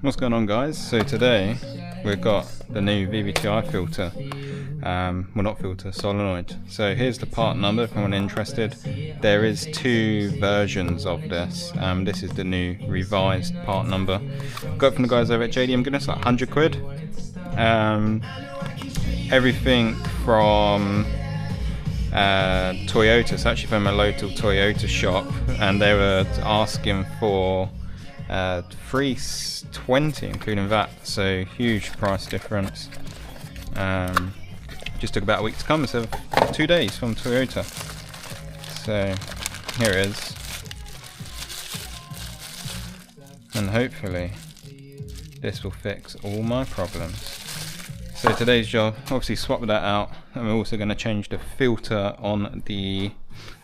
What's going on, guys? So today we've got the new VVTi filter, well, not filter, solenoid. So here's the part number if anyone interested. There is two versions of this. This is the new revised part number. Got it from the guys over at JDM Goodness, like 100 quid. Everything from Toyota. It's actually from a local Toyota shop, and they were asking for 320 including VAT, so huge price difference. Just took about a week to come, so 2 days from Toyota. So here it is, and hopefully this will fix all my problems. So today's job, obviously swap that out, and we're also going to change the filter on the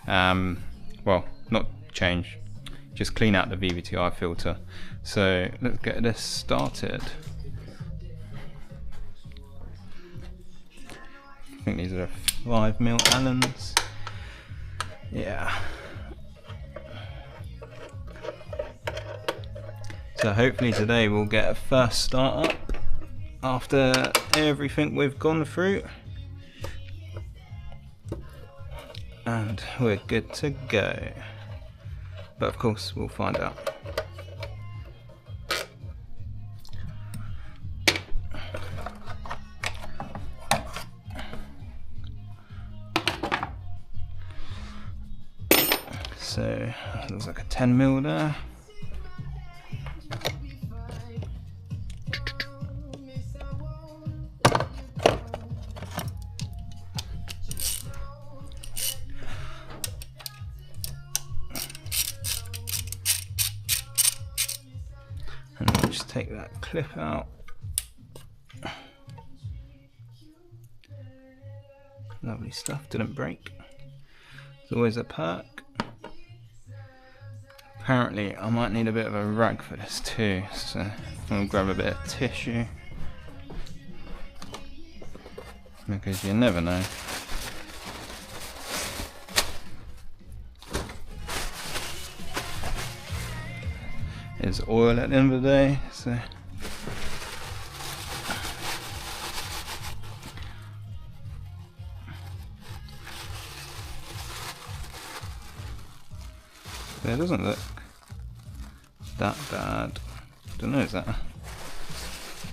well, not change, just clean out the VVTi filter. So let's get this started. I think these are 5mm Allens. Yeah. So hopefully today we'll get a first start up after everything we've gone through, and we're good to go. But of course we'll find out. So looks like a 10mm there. And we'll just take that clip out. Lovely stuff, didn't break. It's always a perk. Apparently I might need a bit of a rag for this too, so I'm going to grab a bit of tissue, because you never know. It's oil at the end of the day, so it doesn't look that bad. Don't know, is that a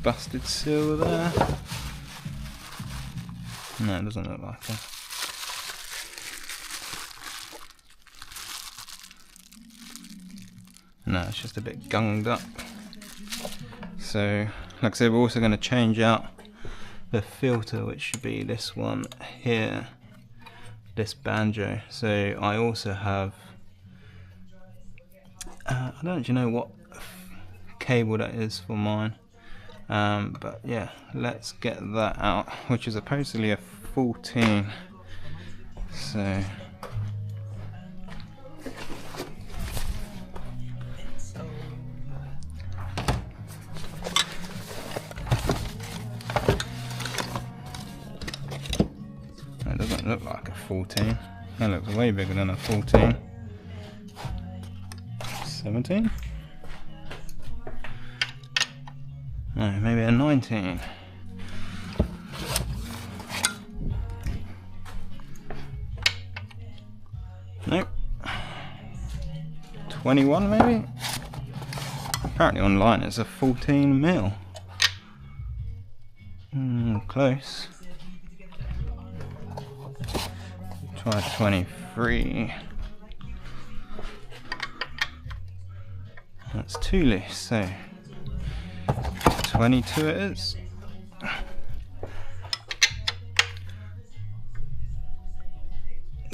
busted seal there? No, it doesn't look like it. No, it's just a bit gunged up. So, like I said, we're also going to change out the filter, which should be this one here, this banjo. So I also have I don't actually know what cable that is for mine, but yeah, let's get that out, which is supposedly a 14. So that doesn't look like a 14. That looks way bigger than a 14. 17? No, maybe a 19. Nope. 21 maybe? Apparently online it's a 14mm. Close. Try 23. That's too loose, so 22 it is.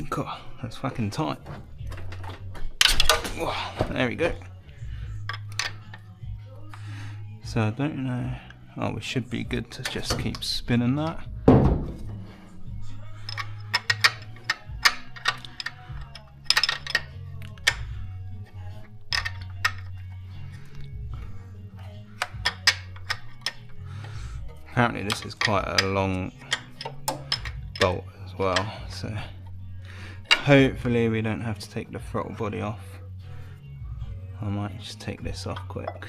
God, that's fucking tight. Whoa, there we go. So I don't know. Oh, we should be good to just keep spinning that. Apparently this is quite a long bolt as well, so hopefully we don't have to take the throttle body off. I might just take this off quick.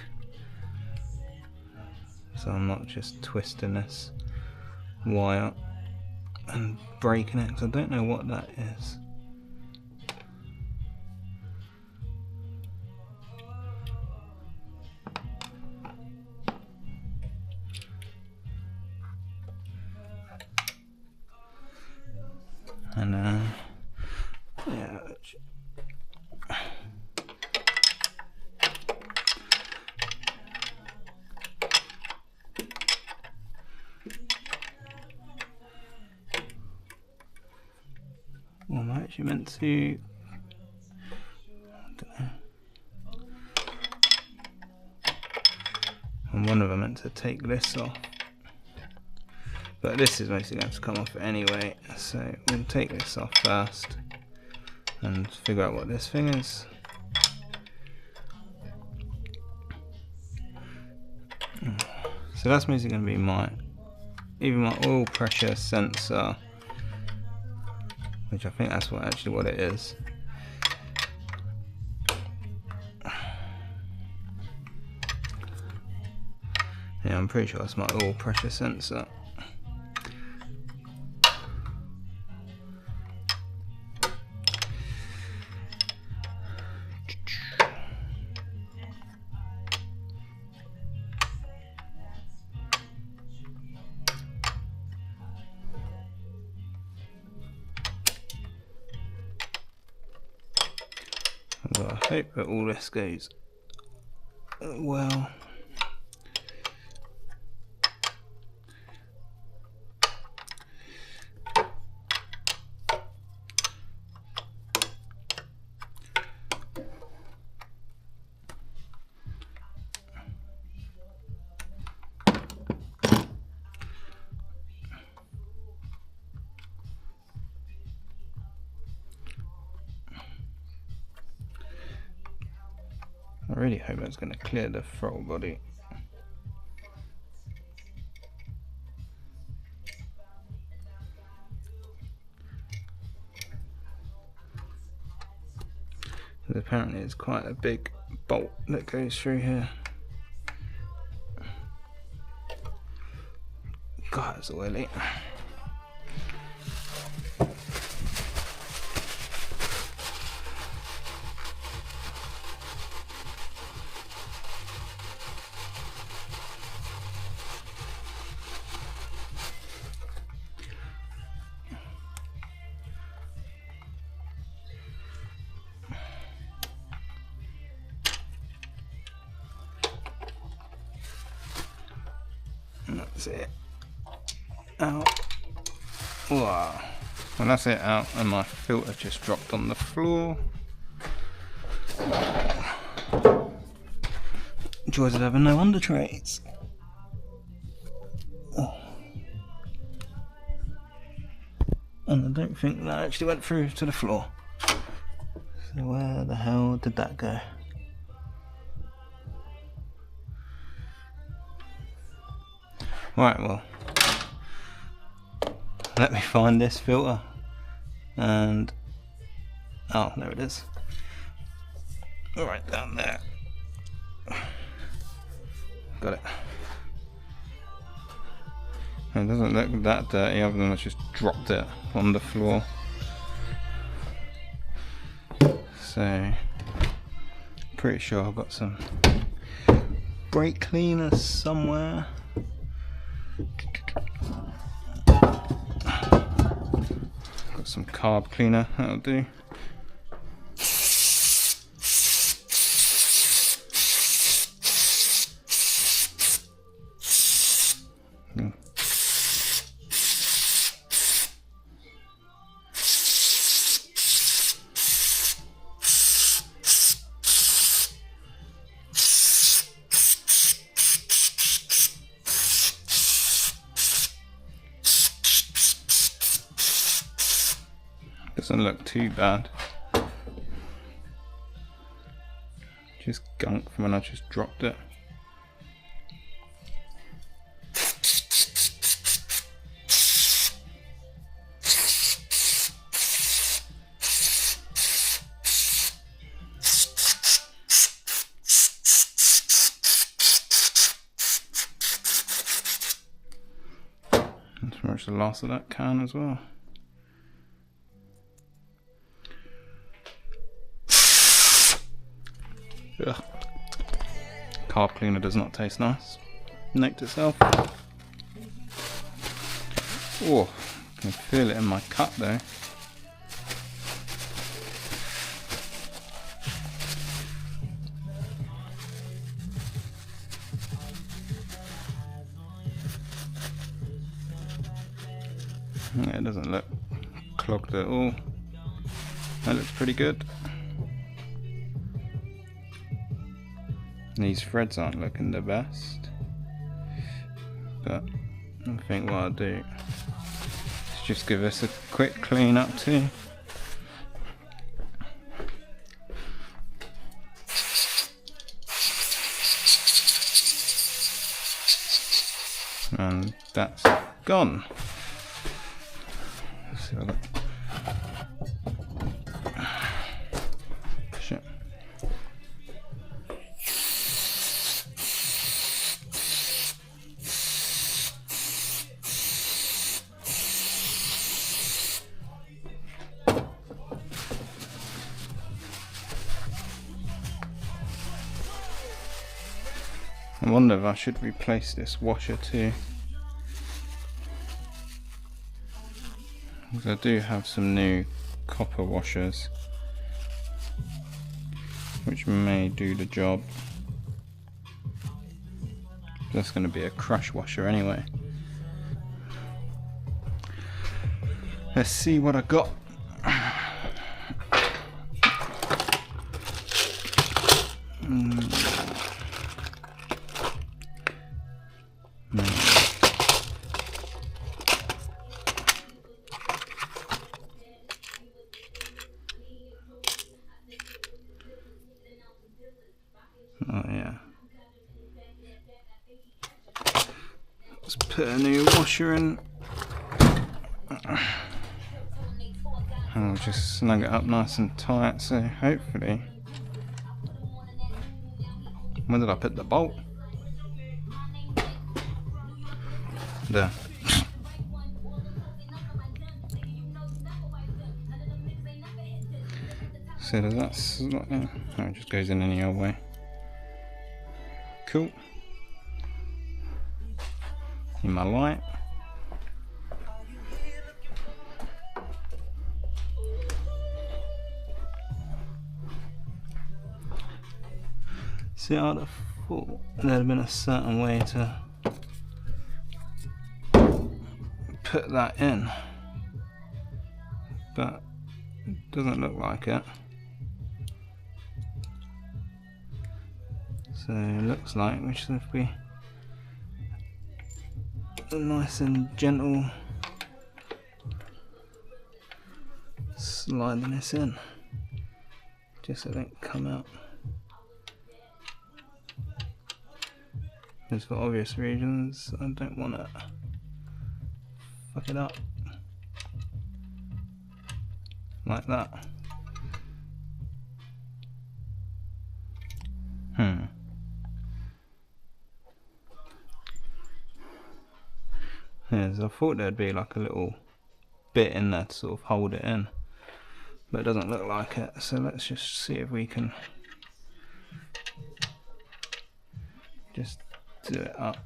so I'm not just twisting this wire and breaking it, because I don't know what that is. And yeah, well, I'm actually meant to, I don't know. And one of them meant to take this off, but this is mostly going to come off anyway, so we'll take this off first and figure out what this thing is. So that's mostly going to be my oil pressure sensor, which I think that's actually what it is. Yeah, I'm pretty sure that's my oil pressure sensor. So I hope that all this goes well. I really hope that's going to clear the throttle body. Because apparently it's quite a big bolt that goes through here. God, it's oily. And that's it out. Wow. Well, that's it out, and my filter just dropped on the floor. Joys of having no under trays. Oh. And I don't think that actually went through to the floor. So where the hell did that go? Right, well, let me find this filter, and oh, there it is, right down there. Got it. It doesn't look that dirty other than I just dropped it on the floor. So pretty sure I've got some brake cleaner somewhere. Got some carb cleaner, that'll do. Doesn't look too bad. Just gunk from when I just dropped it. That's pretty much the last of that can as well. Ugh. Carb cleaner does not taste nice. Note to self. Oh, I can feel it in my cut though. Yeah, it doesn't look clogged at all. That looks pretty good. These threads aren't looking the best, but I think what I'll do is just give this a quick clean up too. And that's gone. Let's see what I got. Shit. I wonder if I should replace this washer too. Because I do have some new copper washers which may do the job. That's going to be a crush washer anyway. Let's see what I got. Oh yeah. Let's put a new washer in. And we'll just snug it up nice and tight, so hopefully... Where did I put the bolt? There. So does that slot in? No, it just goes in any old way. Cool. In my light. See, I'd have thought there'd have been a certain way to put that in, but it doesn't look like it. So it looks like we should be nice and gentle sliding this in, just so it don't come out. Because for obvious reasons, I don't want to fuck it up like that. Yeah, so I thought there'd be like a little bit in there to sort of hold it in, but it doesn't look like it, so let's just see if we can just do it up.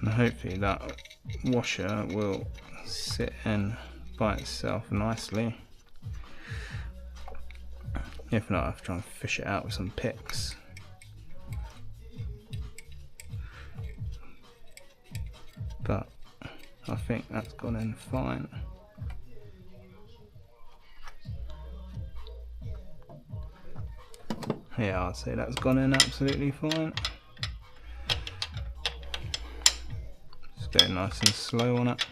And hopefully that washer will sit in by itself nicely. If not, I have to try and fish it out with some picks. But I think that's gone in fine. Yeah, I'd say that's gone in absolutely fine. Just go nice and slow on it.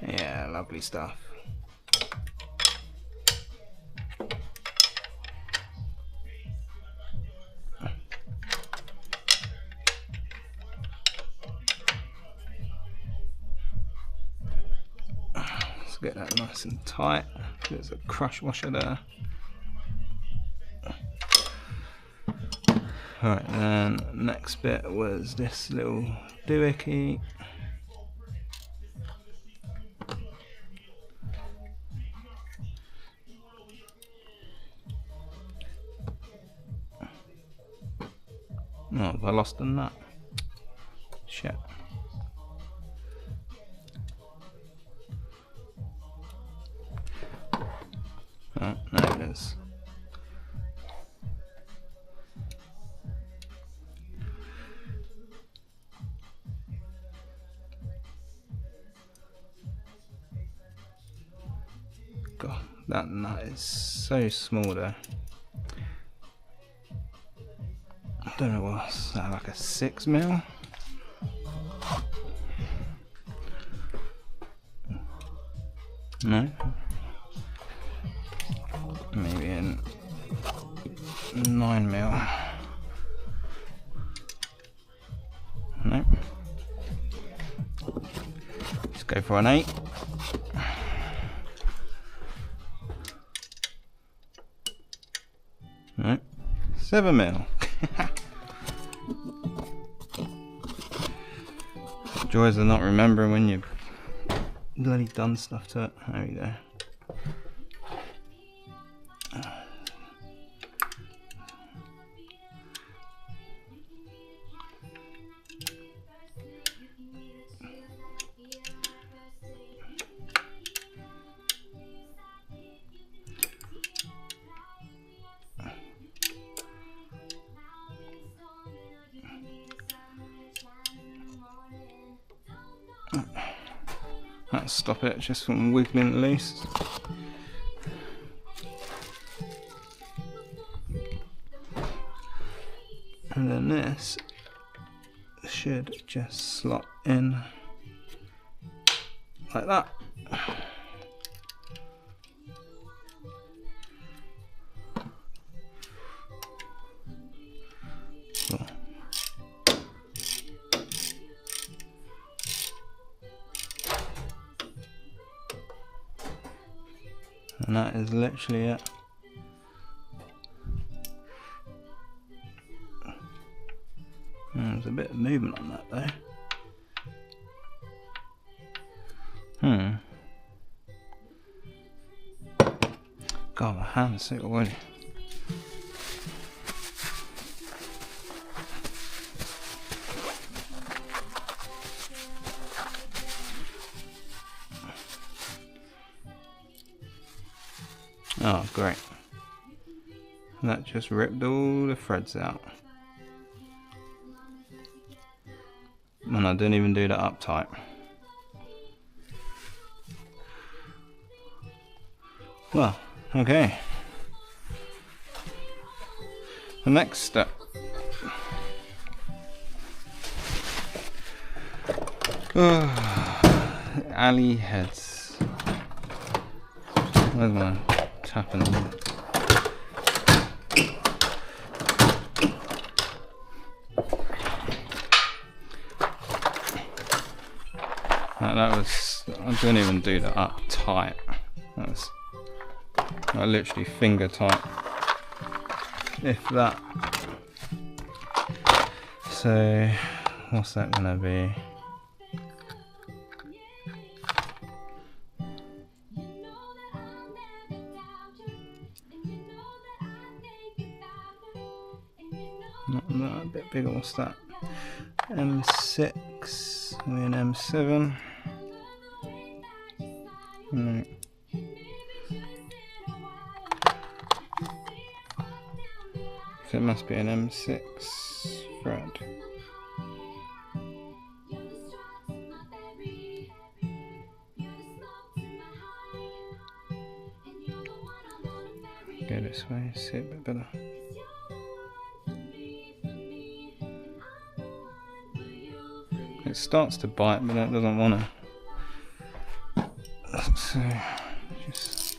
Yeah, lovely stuff. Let's get that nice and tight. There's a crush washer there. Alright, then next bit was this little doohickey. Oh, have I lost a nut? Shit. Oh, there it is. God, that nut is so small there. I don't know what's that, like a 6mm? No? Maybe in 9mm. No. Let's go for an 8. No. 7mm. Joys of not remembering when you've bloody done stuff to it. There we go. That'll stop it just from wiggling loose. And then this should just slot in like that. And that is literally it. There's a bit of movement on that though. God, my hand's so oily. Oh, great. That just ripped all the threads out. And I didn't even do that up tight. Well, okay. The next step. Alley heads. Where's my tapping? That was, I didn't even do that up tight. That was like literally finger tight, if that. So what's that gonna be? Not that, a bit bigger. What's that? M6, maybe an M7. No. So it must be an M6 thread. Go this way, see it a bit better. It starts to bite, but it doesn't want to. So just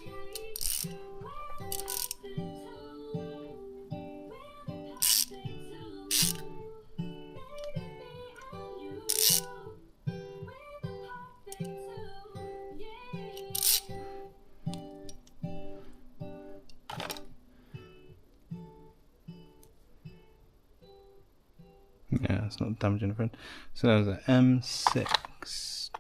yeah, it's not damaging the friend. So that was an M6.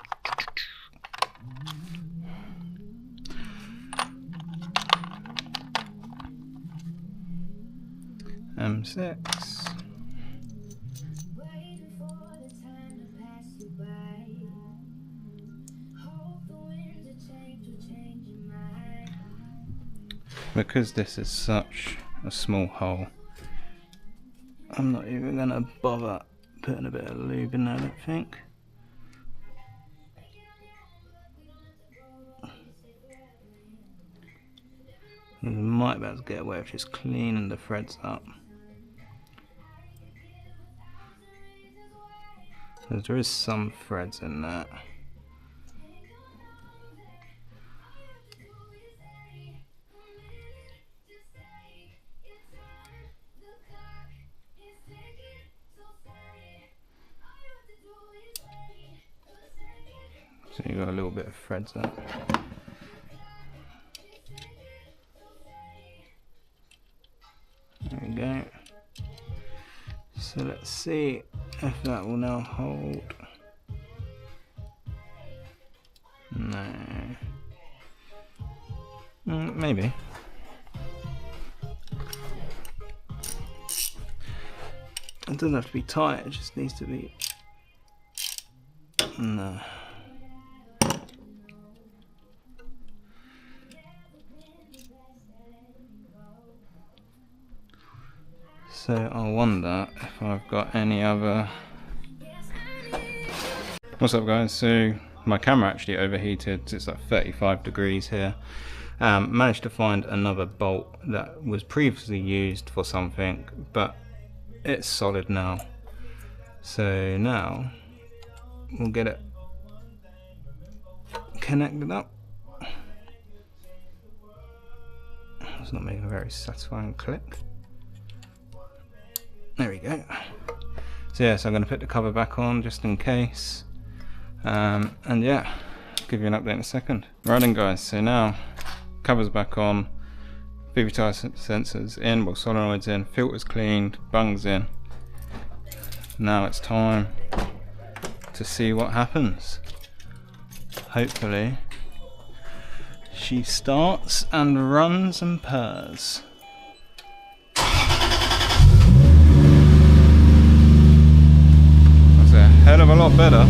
M6. Because this is such a small hole, I'm not even going to bother putting a bit of lube in there, I don't think. You might be able to get away with just cleaning the threads up. Because there is some threads in there. So you got a little bit of threads there. There we go. So let's see if that will now hold. No. Maybe. It doesn't have to be tight, it just needs to be. No. So I wonder if I've got any other. What's up guys? So my camera actually overheated, it's like 35 degrees here. Managed to find another bolt that was previously used for something, but it's solid now. So now we'll get it connected up. It's not making a very satisfying click. There we go. So yeah, so I'm going to put the cover back on just in case. And yeah, I'll give you an update in a second. Right then guys, so now cover's back on, VVTi sensors in, well solenoids in, filters cleaned, bungs in. Now it's time to see what happens. Hopefully she starts and runs and purrs. That's a hell of a lot better.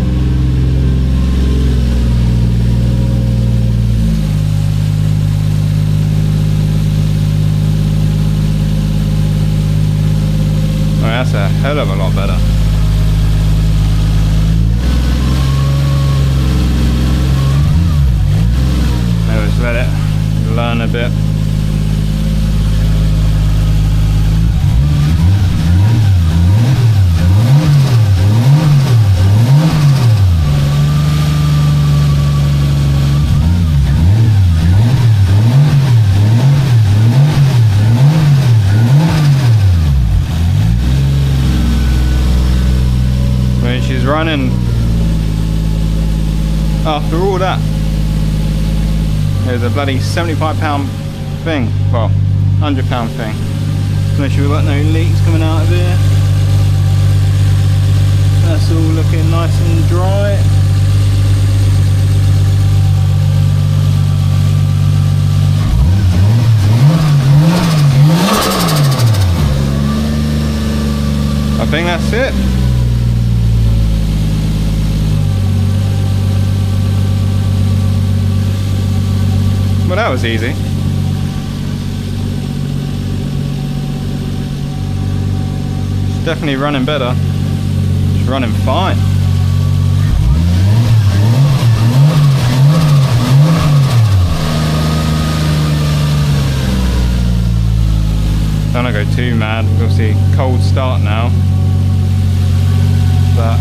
That's a hell of a lot better. Now just let it learn a bit. She's running after all that. There's a bloody £75 thing, well, £100 thing. Make sure we've got no leaks coming out of here. That's all looking nice and dry. I think that's it. Well, that was easy. It's definitely running better. It's running fine. Don't want to go too mad. Obviously, cold start now. But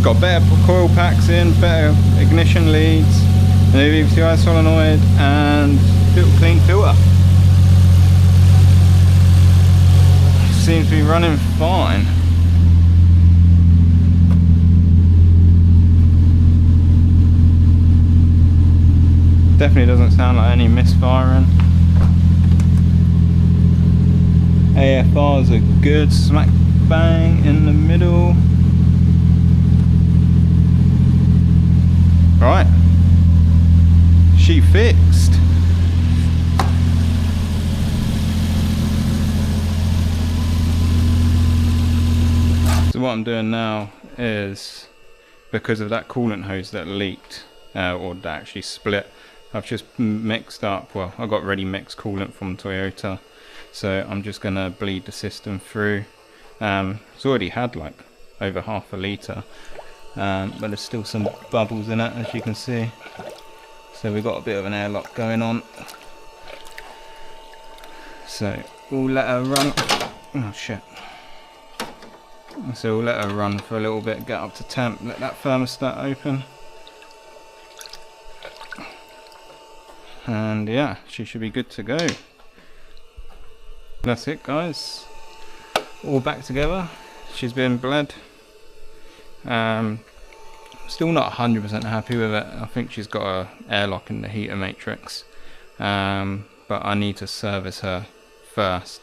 got better coil packs in, better ignition leads, a new VVTi solenoid, and clean filter. Seems to be running fine. Definitely doesn't sound like any misfiring. AFRs are good, smack bang in the middle. Right, she fixed. So what I'm doing now is, because of that coolant hose that leaked, or that actually split, I've just mixed up, well, I got ready mixed coolant from Toyota, so I'm just going to bleed the system through. It's already had like over half a litre, but there's still some bubbles in it, as you can see. So we've got a bit of an airlock going on. So we'll let her run. Oh shit. So we'll let her run for a little bit, get up to temp, let that thermostat open. And yeah, she should be good to go. That's it, guys. All back together. She's been bled. Still not 100% happy with it. I think she's got a airlock in the heater matrix. But I need to service her first.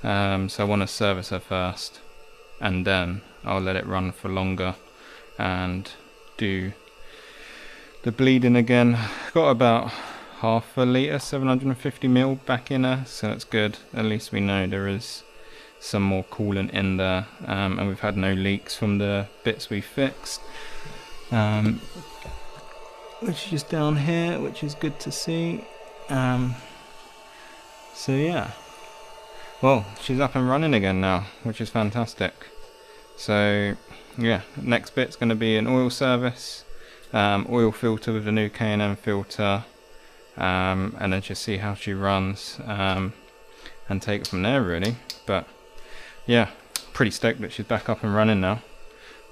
So I want to service her first, and then I'll let it run for longer and do the bleeding again. Got about half a litre, 750ml back in her, so that's good. At least we know there is some more coolant in there, and we've had no leaks from the bits we fixed, which is down here, which is good to see. So yeah, well, she's up and running again now, which is fantastic. So yeah, next bit's going to be an oil service, oil filter with the new K&N filter, and then just see how she runs, and take it from there really. But yeah, pretty stoked that she's back up and running now.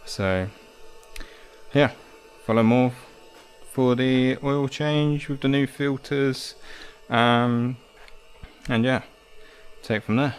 So yeah, follow more for the oil change with the new filters, and yeah, take it from there.